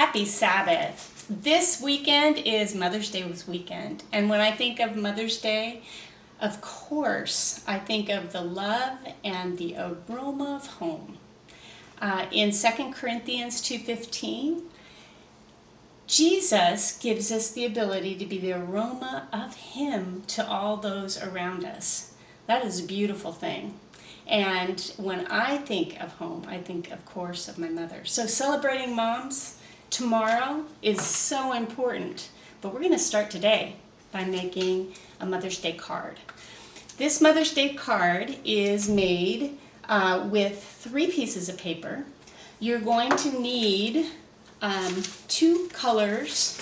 Happy Sabbath. This weekend is Mother's Day weekend. And when I think of Mother's Day, of course, I think of the love and the aroma of home. In 2 Corinthians 2:15, Jesus gives us the ability to be the aroma of Him to all those around us. That is a beautiful thing. And when I think of home, I think, of course, of my mother. So celebrating moms tomorrow is so important. But we're going to start today by making a Mother's Day card. This Mother's Day card is made with 3 pieces of paper. You're going to need 2 colors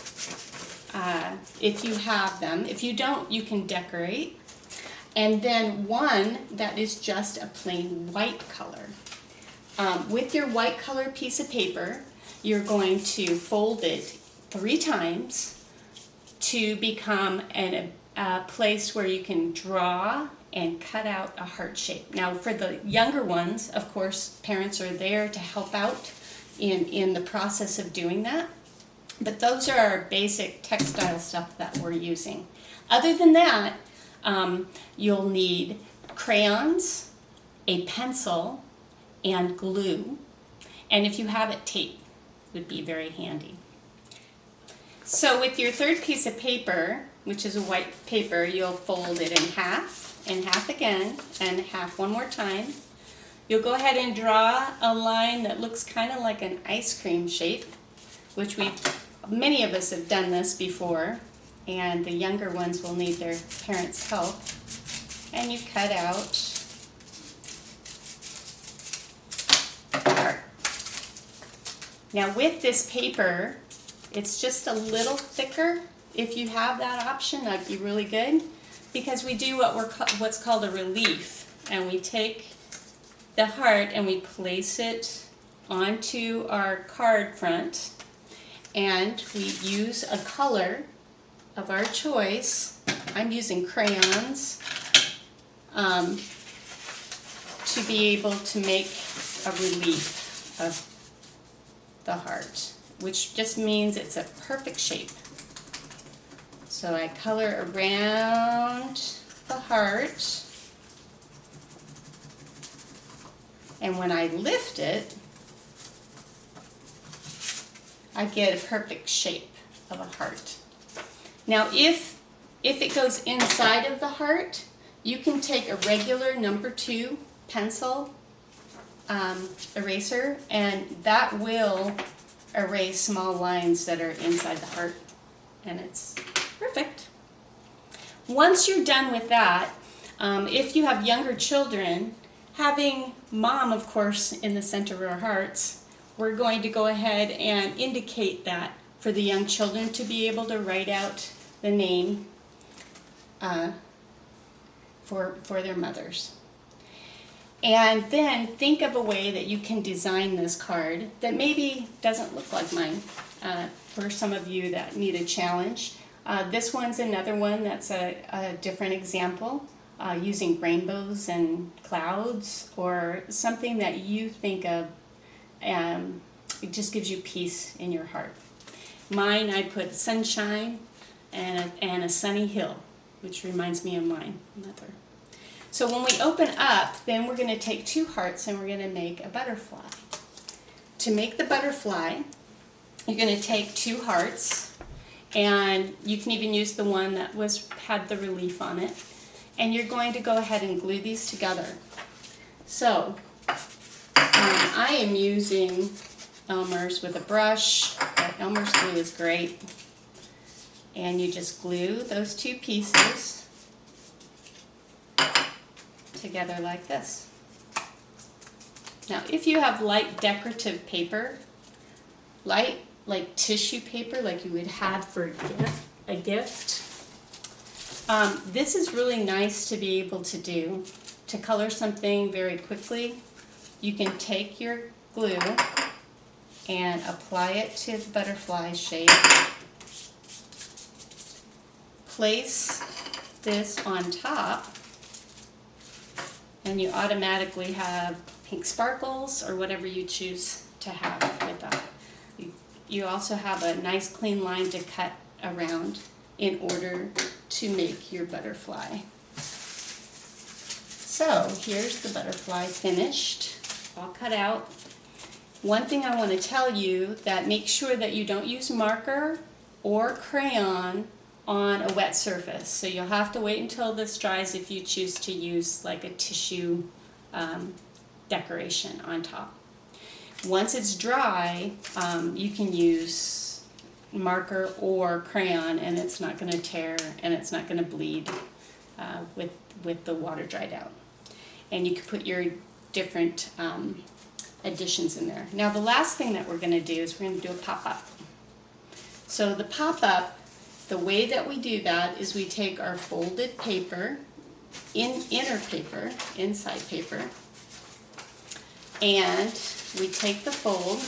if you have them. If you don't, you can decorate. And then one that is just a plain white color. With your white color piece of paper, you're going to fold it 3 times to become a place where you can draw and cut out a heart shape. Now for the younger ones, of course, parents are there to help out in the process of doing that. But those are our basic textile stuff that we're using. Other than that, you'll need crayons, a pencil, and glue. And if you have it, tape would be very handy. So with your 3rd piece of paper, which is a white paper, you'll fold it in half again, and half one more time. You'll go ahead and draw a line that looks kind of like an ice cream shape, which many of us have done this before, and the younger ones will need their parents' help. And you cut out a heart. Now with this paper, it's just a little thicker. If you have that option, that'd be really good, because we do what's called a relief, and we take the heart and we place it onto our card front, and we use a color of our choice. I'm using crayons to be able to make a relief of the heart, which just means it's a perfect shape. So I color around the heart, and when I lift it, I get a perfect shape of a heart. Now if it goes inside of the heart, you can take a regular number 2 pencil eraser, and that will erase small lines that are inside the heart, and it's perfect. Once you're done with that, if you have younger children, having mom, of course, in the center of our hearts, we're going to go ahead and indicate that for the young children to be able to write out the name for their mothers. And then think of a way that you can design this card that maybe doesn't look like mine. For some of you that need a challenge, this one's another one that's a different example, using rainbows and clouds, or something that you think of. It just gives you peace in your heart. Mine, I put sunshine and a sunny hill, which reminds me of my mother. So when we open up, then we're going to take 2 hearts and we're going to make a butterfly. To make the butterfly, you're going to take 2 hearts, and you can even use the one that had the relief on it, and you're going to go ahead and glue these together. So I am using Elmer's with a brush. Elmer's glue is great. And you just glue those 2 pieces together like this. Now if you have light decorative paper, light like tissue paper like you would have for a gift, this is really nice to be able to do, to color something very quickly. You can take your glue and apply it to the butterfly shape. Place this on top, and you automatically have pink sparkles or whatever you choose to have with that. You you also have a nice clean line to cut around in order to make your butterfly. So here's the butterfly finished, all cut out. One thing I want to tell you, that make sure that you don't use marker or crayon on a wet surface. So you'll have to wait until this dries if you choose to use like a tissue decoration on top. Once it's dry, you can use marker or crayon and it's not going to tear and it's not going to bleed with the water dried out. And you can put your different additions in there. Now the last thing that we're going to do is we're going to do a pop-up. So the pop-up, the way that we do that is we take our folded paper, inner paper, inside paper, and we take the fold.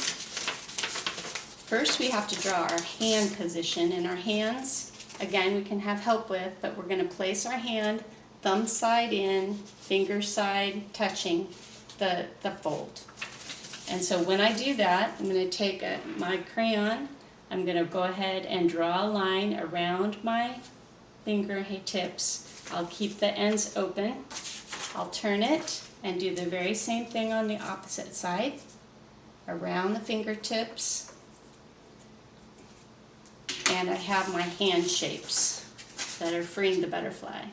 First we have to draw our hand position, and our hands, again, we can have help with, but we're going to place our hand thumb side in, finger side touching the fold. And so when I do that, I'm going to take my crayon, I'm going to go ahead and draw a line around my finger tips. I'll keep the ends open. I'll turn it and do the very same thing on the opposite side, around the fingertips. And I have my hand shapes that are freeing the butterfly.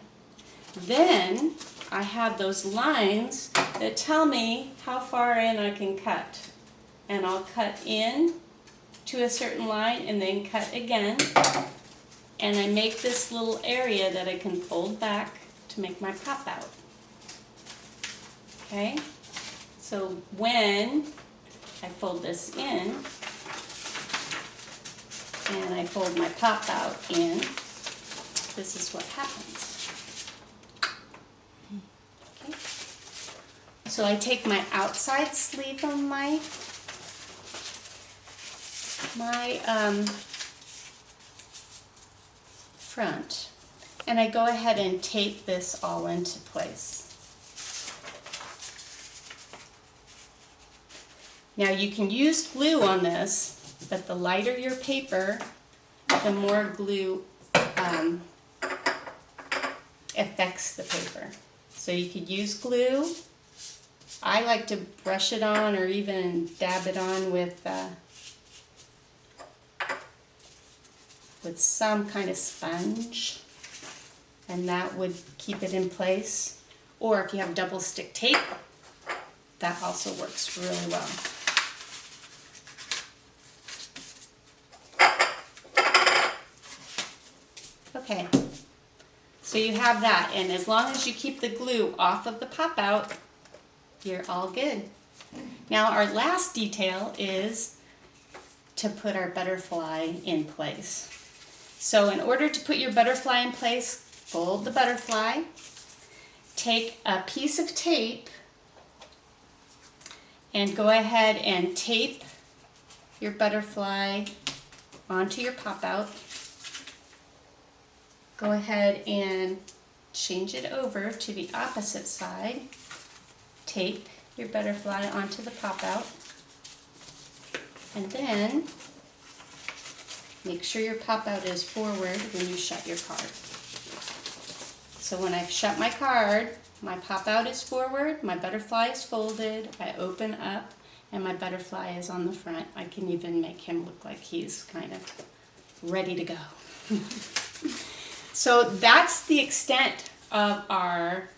Then I have those lines that tell me how far in I can cut. And I'll cut in to a certain line and then cut again. And I make this little area that I can fold back to make my pop out. Okay? So when I fold this in and I fold my pop out in, this is what happens. So I take my outside sleeve of my front, and I go ahead and tape this all into place. Now you can use glue on this, but the lighter your paper, the more glue affects the paper. So you could use glue. I like to brush it on or even dab it on with some kind of sponge, and that would keep it in place. Or if you have double stick tape, that also works really well. Okay, so you have that, and as long as you keep the glue off of the pop out, you're all good. Now our last detail is to put our butterfly in place. So in order to put your butterfly in place, fold the butterfly, take a piece of tape and go ahead and tape your butterfly onto your pop out. Go ahead and change it over to the opposite side. Tape your butterfly onto the pop out, and then make sure your pop out is forward when you shut your card. So when I shut my card, my pop out is forward, my butterfly is folded, I open up, and my butterfly is on the front. I can even make him look like he's kind of ready to go. So that's the extent of our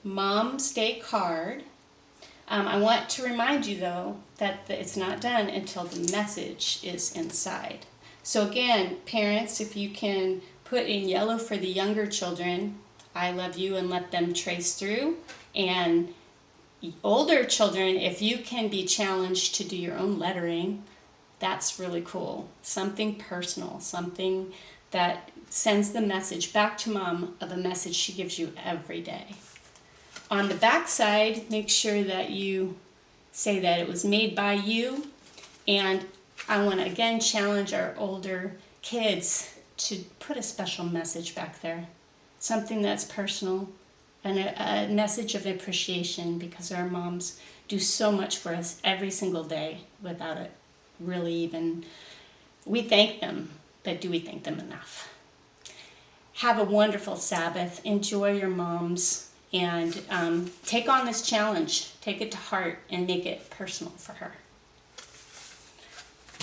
Mom's Day card. I want to remind you though that it's not done until the message is inside. So again, parents, if you can put in yellow for the younger children, I love you, and let them trace through. And older children, if you can be challenged to do your own lettering, that's really cool. Something personal, something that sends the message back to Mom of a message she gives you every day. On the back side, make sure that you say that it was made by you. And I want to again challenge our older kids to put a special message back there. Something that's personal and a message of appreciation, because our moms do so much for us every single day without it really even We thank them, but do we thank them enough? Have a wonderful Sabbath. Enjoy your moms, and take on this challenge. Take it to heart and make it personal for her.